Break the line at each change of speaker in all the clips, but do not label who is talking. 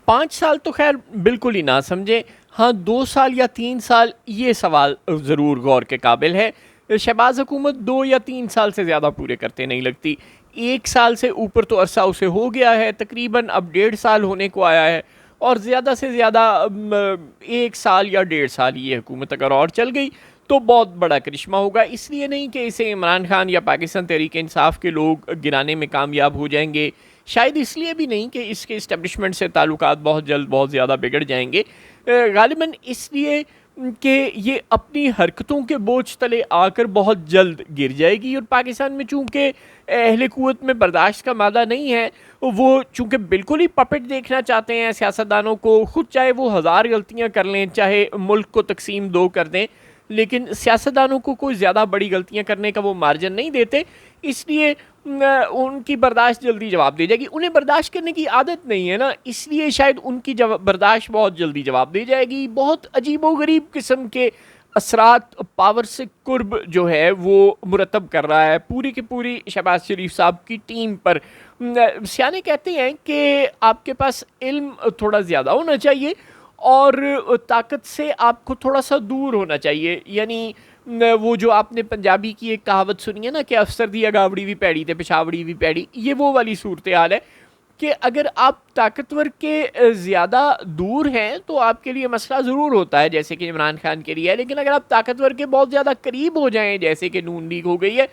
5 साल तो खैर बिल्कुल ही ना समझें। हाँ, 2 साल या 3 साल ये सवाल ज़रूर गौर के काबिल है। शहबाज़ हुकूमत 2 या 3 साल से ज़्यादा पूरे करते नहीं लगती। 1 साल से ऊपर तो अरसा उसे हो गया है, तकरीबन अब 1.5 साल होने को आया है, और ज़्यादा से ज़्यादा 1 साल या 1.5 साल ये हुकूमत अगर और चल गई तो बहुत बड़ा करिश्मा होगा। इसलिए नहीं कि इसे इमरान खान या पाकिस्तान तहरीक इंसाफ के लोग गिराने में कामयाब हो जाएंगे, शायद इसलिए भी नहीं कि इसके इस्टेब्लिशमेंट से ताल्लुकात बहुत जल्द बहुत ज़्यादा बिगड़ जाएंगे, गालिबन इसलिए कि ये अपनी हरकतों के बोझ तले आकर बहुत जल्द गिर जाएगी। और पाकिस्तान में चूँकि अहले कुव्वत में बर्दाश्त का मादा नहीं है, वो चूँकि बिल्कुल ही पपेट देखना चाहते हैं सियासतदानों को, ख़ुद चाहे वो 1000 गलतियाँ कर लें, चाहे मुल्क को तकसीम 2 कर दें, लेकिन सियासतदानों को कोई ज़्यादा बड़ी गलतियाँ करने का वो मार्जिन नहीं देते। इसलिए उनकी बर्दाश्त जल्दी जवाब दे जाएगी। उन्हें बर्दाश्त करने की आदत नहीं है ना, इसलिए शायद उनकी बर्दाश्त बहुत जल्दी जवाब दे जाएगी। बहुत अजीबोगरीब किस्म के असरात पावर से कुर्ब जो है वो मुरतब कर रहा है पूरी की पूरी शहबाज शरीफ साहब की टीम पर। सियाने कहते हैं कि आपके पास इल्म थोड़ा ज़्यादा होना चाहिए और ताकत से आपको थोड़ा सा दूर होना चाहिए। यानी वो जो आपने पंजाबी की एक कहावत सुनी है ना कि अफसर दी अगावड़ी भी पैड़ी थे पिशावड़ी भी पैड़ी, ये वो वाली सूरत हाल है कि अगर आप ताकतवर के ज़्यादा दूर हैं तो आपके लिए मसला ज़रूर होता है, जैसे कि इमरान खान के लिए है। लेकिन अगर आप ताकतवर के बहुत ज़्यादा करीब हो जाएं, जैसे कि नून लीग हो गई है,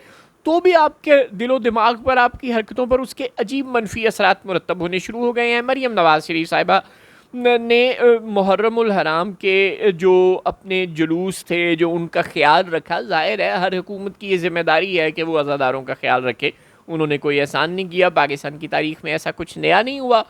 तो भी आपके दिलो दिमाग पर, आपकी हरकतों पर उसके अजीब मनफी असरात मुरतब होने शुरू हो गए हैं। मरीम नवाज़ शरीफ साहिबा ने मुहर्रमुल हराम के जो अपने जुलूस थे, जो उनका ख्याल रखा, ज़ाहिर है हर हुकूमत की ये ज़िम्मेदारी है कि वो अज़ादारों का ख्याल रखे। उन्होंने कोई एहसान नहीं किया, पाकिस्तान की तारीख़ में ऐसा कुछ नया नहीं हुआ।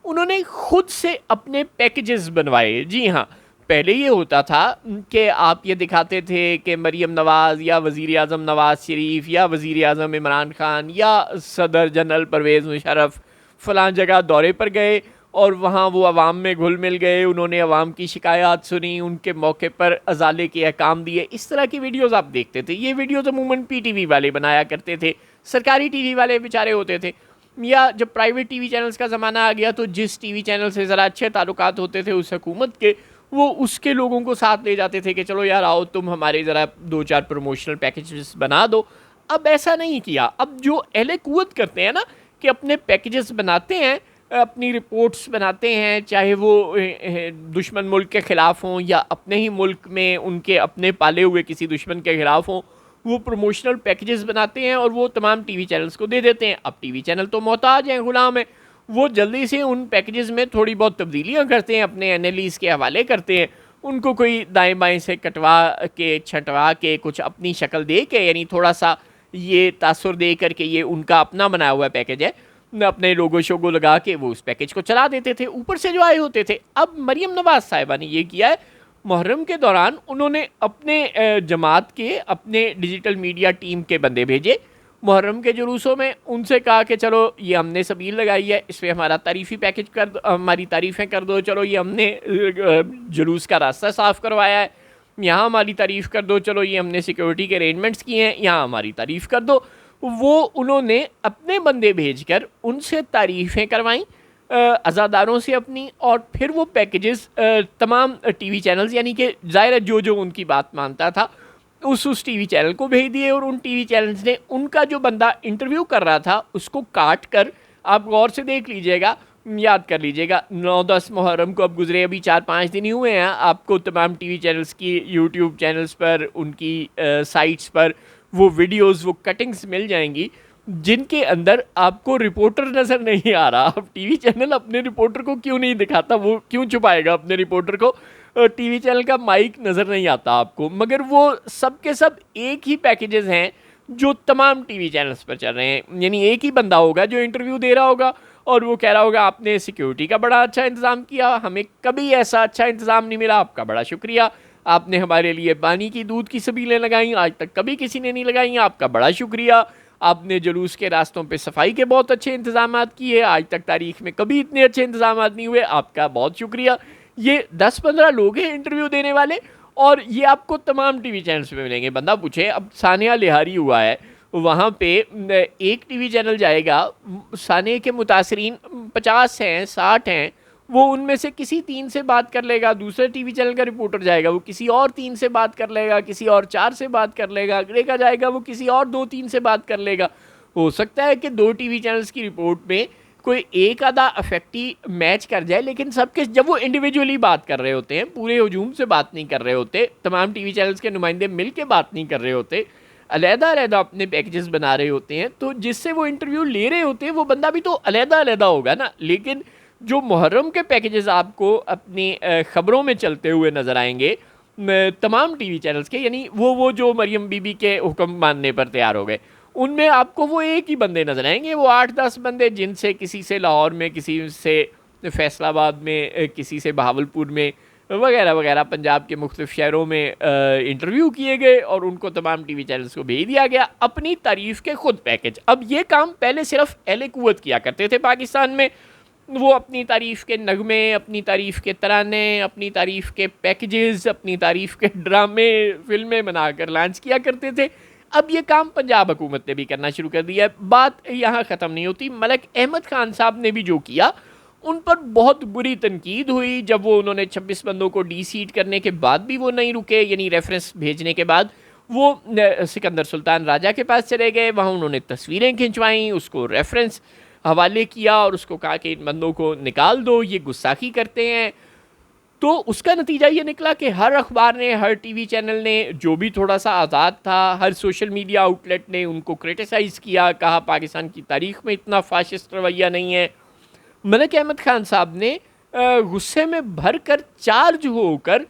उन्होंने ख़ुद से अपने पैकेजेस बनवाए। जी हाँ, पहले ये होता था कि आप ये दिखाते थे कि मरीम नवाज़ या वज़ीर आज़म नवाज़ शरीफ या वज़ीर आज़म इमरान खान या सदर जनरल परवेज़ मुशर्रफ फ़लाँ जगह दौरे पर गए और वहाँ वो अवाम में घुल मिल गए, उन्होंने अवाम की शिकायत सुनी, उनके मौके पर अजाले के अहकाम दिए। इस तरह की वीडियोज़ आप देखते थे। ये वीडियोज़ अमूमन PTV वाले बनाया करते थे, सरकारी TV वाले बेचारे होते थे, या जब प्राइवेट TV चैनल्स का ज़माना आ गया तो जिस TV चैनल से ज़रा अच्छे ताल्लुकात होते थे उस हुकूमत के, वो उसके लोगों को साथ ले जाते थे कि चलो यार आओ तुम हमारे ज़रा 2-4 प्रमोशनल पैकेजेस बना दो। अब ऐसा नहीं किया। अब जो अहले कुव्वत करते हैं ना कि अपने पैकेजेस बनाते हैं, अपनी रिपोर्ट्स बनाते हैं, चाहे वो दुश्मन मुल्क के ख़िलाफ़ हों या अपने ही मुल्क में उनके अपने पाले हुए किसी दुश्मन के ख़िलाफ़ हों, वो प्रमोशनल पैकेजेस बनाते हैं और वो तमाम TV चैनल्स को दे देते हैं। अब TV चैनल तो मोहताज हैं, ग़ुलाम हैं, वो जल्दी से उन पैकेजेस में थोड़ी बहुत तब्दीलियाँ करते हैं, अपने एनालिस्ट के हवाले करते हैं, उनको कोई दाएँ बाएँ से कटवा के छँटवा के कुछ अपनी शक्ल दे के, यानी थोड़ा सा ये तासुर दे करके ये उनका अपना बनाया हुआ पैकेज है, अपने लोगो शोगो लगा के वो उस पैकेज को चला देते थे ऊपर से जो आए होते थे। अब मरीम नवाज़ साहिबा ने ये किया है, मुहर्रम के दौरान उन्होंने अपने जमात के, अपने डिजिटल मीडिया टीम के बंदे भेजे मुहर्रम के जुलूसों में, उनसे कहा कि चलो ये हमने सबील लगाई है, इस पर हमारा तारीफ़ी पैकेज कर दो, हमारी तारीफ़ें कर दो, चलो ये हमने जुलूस का रास्ता साफ़ करवाया है, यहाँ हमारी तारीफ़ कर दो, चलो ये हमने सिक्योरिटी के अरेंजमेंट्स किए हैं, यहाँ हमारी तारीफ़ कर दो। वो उन्होंने अपने बंदे भेजकर उनसे तारीफ़ें करवाईं, अज़ादारों से अपनी, और फिर वो पैकेजेस तमाम TV चैनल्स, यानी कि ज़ाहिर जो जो उनकी बात मानता था उस TV चैनल को भेज दिए। और उन TV चैनल्स ने उनका जो बंदा इंटरव्यू कर रहा था उसको काट कर, आप गौर से देख लीजिएगा, याद कर लीजिएगा, 9-10 मुहर्रम को अब गुजरे अभी 4-5 दिन ही हुए हैं, आपको तमाम TV चैनल्स की YouTube चैनल्स पर, उनकी साइट्स पर वो वीडियोस, वो कटिंग्स मिल जाएंगी जिनके अंदर आपको रिपोर्टर नज़र नहीं आ रहा। अब TV चैनल अपने रिपोर्टर को क्यों नहीं दिखाता, वो क्यों छुपाएगा अपने रिपोर्टर को? TV चैनल का माइक नज़र नहीं आता आपको, मगर वो सब के सब एक ही पैकेजेस हैं जो तमाम TV चैनल्स पर चल रहे हैं। यानी एक ही बंदा होगा जो इंटरव्यू दे रहा होगा और वो कह रहा होगा आपने सिक्योरिटी का बड़ा अच्छा इंतज़ाम किया, हमें कभी ऐसा अच्छा इंतज़ाम नहीं मिला, आपका बड़ा शुक्रिया, आपने हमारे लिए पानी की, दूध की सबीलें लगाई, आज तक कभी किसी ने नहीं लगाई, आपका बड़ा शुक्रिया, आपने जुलूस के रास्तों पे सफाई के बहुत अच्छे इंतज़ाम किए, आज तक तारीख़ में कभी इतने अच्छे इंतज़ाम नहीं हुए, आपका बहुत शुक्रिया। ये 10-15 लोग हैं इंटरव्यू देने वाले, और ये आपको तमाम TV चैनल्स पे मिलेंगे। बंदा पूछे, अब सानिया लिहारी हुआ है, वहाँ पे एक TV चैनल जाएगा, सानिया के मुतासरीन 50 हैं, 60 हैं, वो उनमें से किसी 3 से बात कर लेगा, दूसरे टीवी चैनल का रिपोर्टर जाएगा वो किसी और 3 से बात कर लेगा, किसी और 4 से बात कर लेगा, देखा जाएगा वो किसी और 2-3 से बात कर लेगा। हो सकता है कि 2 टीवी चैनल्स की रिपोर्ट में कोई एक आधा अफेक्टी मैच कर जाए, लेकिन सबके जब वो इंडिविजुअली बात कर रहे होते हैं, पूरे हजूम से बात नहीं कर रहे होते, तमाम टीवी चैनल्स के नुमाइंदे मिल के बात नहीं कर रहे होते, अलहदा-अलहदा अपने पैकेजेस बना रहे होते हैं, तो जिससे वो इंटरव्यू ले रहे होते हैं वो बंदा भी तो अलहदा-अलहदा होगा ना। लेकिन जो मुहर्रम के पैकेजेस आपको अपनी ख़बरों में चलते हुए नज़र आएंगे तमाम टीवी चैनल्स के, यानी वो जो मरियम बीबी के हुक्म मानने पर तैयार हो गए, उनमें आपको वो एक ही बंदे नज़र आएंगे, वो 8-10 बंदे जिनसे किसी से लाहौर में, किसी से फैसलाबाद में, किसी से बहावलपुर में वगैरह वगैरह पंजाब के मुख्तलिफ शहरों में इंटरव्यू किए गए और उनको तमाम टीवी चैनल्स को भेज दिया गया अपनी तारीफ़ के खुद पैकेज। अब ये काम पहले सिर्फ अहले कुव्वत किया करते थे पाकिस्तान में, वो अपनी तारीफ़ के नगमे, अपनी तारीफ़ के तराने, अपनी तारीफ़ के पैकेजेस, अपनी तारीफ़ के ड्रामे फिल्में बनाकर लॉन्च किया करते थे। अब ये काम पंजाब हुकूमत ने भी करना शुरू कर दिया है। बात यहाँ ख़त्म नहीं होती। मलक अहमद ख़ान साहब ने भी जो किया उन पर बहुत बुरी तनकीद हुई जब वो उन्होंने 26 बंदों को डी सीट करने के बाद भी वो नहीं रुके, यानी रेफरेंस भेजने के बाद वो सिकंदर सुल्तान राजा के पास चले गए, वहाँ उन्होंने तस्वीरें खिंचवाईं, उसको रेफरेंस हवाले किया और उसको कहा कि इन बंदों को निकाल दो, ये गुस्ताखी करते हैं। तो उसका नतीजा ये निकला कि हर अखबार ने, हर टीवी चैनल ने, जो भी थोड़ा सा आज़ाद था, हर सोशल मीडिया आउटलेट ने उनको क्रिटिसाइज़ किया, कहा पाकिस्तान की तारीख़ में इतना फाशिस्ट रवैया नहीं है। मलिक अहमद ख़ान साहब ने गुस्से में भर कर चार्ज होकर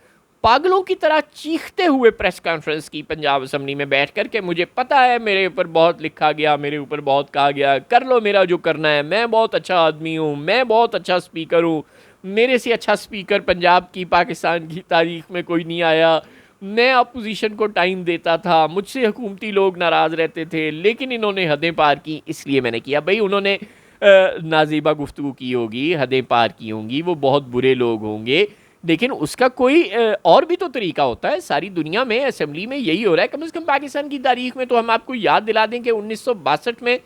पागलों की तरह चीखते हुए प्रेस कॉन्फ्रेंस की पंजाब असम्बली में बैठ कर के मुझे पता है मेरे ऊपर बहुत लिखा गया, मेरे ऊपर बहुत कहा गया, कर लो मेरा जो करना है, मैं बहुत अच्छा आदमी हूँ, मैं बहुत अच्छा स्पीकर हूँ, मेरे से अच्छा स्पीकर पंजाब की, पाकिस्तान की तारीख़ में कोई नहीं आया, मैं अपोजिशन को टाइम देता था, मुझसे हुकूमती लोग नाराज़ रहते थे, लेकिन इन्होंने हदें पार की इसलिए मैंने किया। भाई उन्होंने नाजीबा गुफ्तगू की होगी, हदें पार की होंगी, वो बहुत बुरे लोग होंगे, लेकिन उसका कोई और भी तो तरीका होता है। सारी दुनिया में असम्बली में यही हो रहा है। कम से कम पाकिस्तान की तारीख में तो हम आपको याद दिला दें कि 1962 में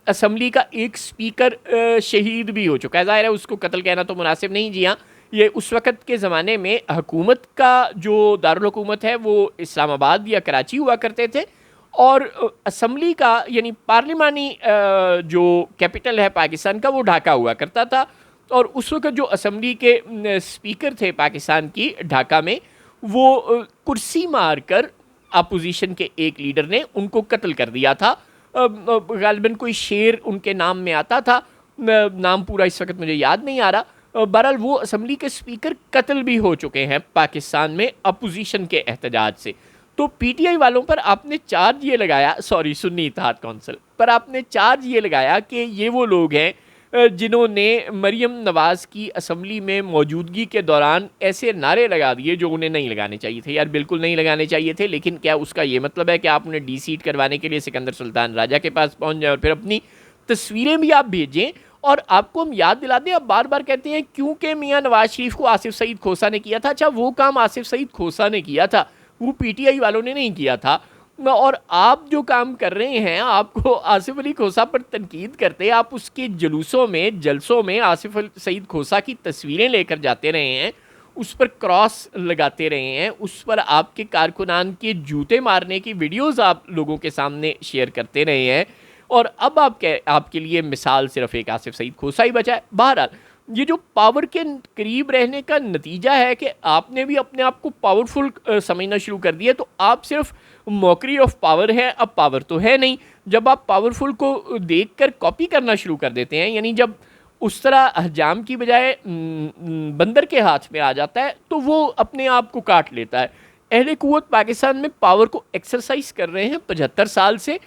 असम्बली का एक स्पीकर शहीद भी हो चुका है। ज़ाहिर है उसको कत्ल कहना तो मुनासिब नहीं। जी हाँ, ये उस वक़्त के ज़माने में हुकूमत का जो दारुल हुकूमत है वो इस्लामाबाद या कराची हुआ करते थे और असम्बली का यानी पार्लिमानी जो कैपिटल है पाकिस्तान का वो ढाका हुआ करता था। और उस वक़्त जो असम्बली के स्पीकर थे पाकिस्तान की ढाका में, वो कुर्सी मार कर अपोजिशन के एक लीडर ने उनको कत्ल कर दिया था। गालिबन कोई शेर उनके नाम में आता था, नाम पूरा इस वक्त मुझे याद नहीं आ रहा। बहरहाल वो असम्बली के स्पीकर कत्ल भी हो चुके हैं पाकिस्तान में अपोजिशन के एहतजाज से। तो पीटीआई वालों पर आपने चार्ज ये लगाया, सॉरी सुन्नी इत्तेहाद कौंसिल पर आपने चार्ज ये लगाया कि ये वो लोग हैं जिन्होंने मरियम नवाज़ की असम्बली में मौजूदगी के दौरान ऐसे नारे लगा दिए जो उन्हें नहीं लगाने चाहिए थे। यार बिल्कुल नहीं लगाने चाहिए थे, लेकिन क्या उसका ये मतलब है कि आप उन्हें डी सीट करवाने के लिए सिकंदर सुल्तान राजा के पास पहुंच जाएं और फिर अपनी तस्वीरें भी आप भेजें? और आपको हम याद दिला दें, अब बार बार कहते हैं क्योंकि मियाँ नवाज शरीफ को आसिफ सईद खोसा ने किया था। अच्छा, वो काम आसिफ सईद खोसा ने किया था, वो पीटीआई वालों ने नहीं किया था। और आप जो काम कर रहे हैं, आपको आसिफ अली खोसा पर तनकीद करते, आप उसके जुलूसों में, जलसों में आसिफ सईद खोसा की तस्वीरें लेकर जाते रहे हैं, उस पर क्रॉस लगाते रहे हैं, उस पर आपके कारकुनान के जूते मारने की वीडियोस आप लोगों के सामने शेयर करते रहे हैं। और अब आपके लिए मिसाल सिर्फ एक आसिफ सईद खोसा ही बचा है। बहरहाल ये जो पावर के करीब रहने का नतीजा है कि आपने भी अपने आप को पावरफुल समझना शुरू कर दिया। तो आप सिर्फ मॉकरी ऑफ पावर है, अब पावर तो है नहीं। जब आप पावरफुल को देखकर कॉपी करना शुरू कर देते हैं, यानी जब उस तरह हजाम की बजाय बंदर के हाथ में आ जाता है तो वो अपने आप को काट लेता है। अहले कुव्वत पाकिस्तान में पावर को एक्सरसाइज कर रहे हैं 75 साल से।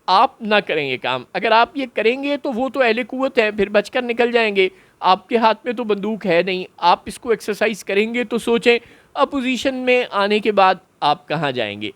आप ना करें ये काम, अगर आप ये करेंगे तो वो तो अहले कुव्वत है, फिर बचकर निकल जाएंगे। आपके हाथ में तो बंदूक है नहीं, आप इसको एक्सरसाइज करेंगे तो सोचें अपोजिशन में आने के बाद आप कहाँ जाएंगे।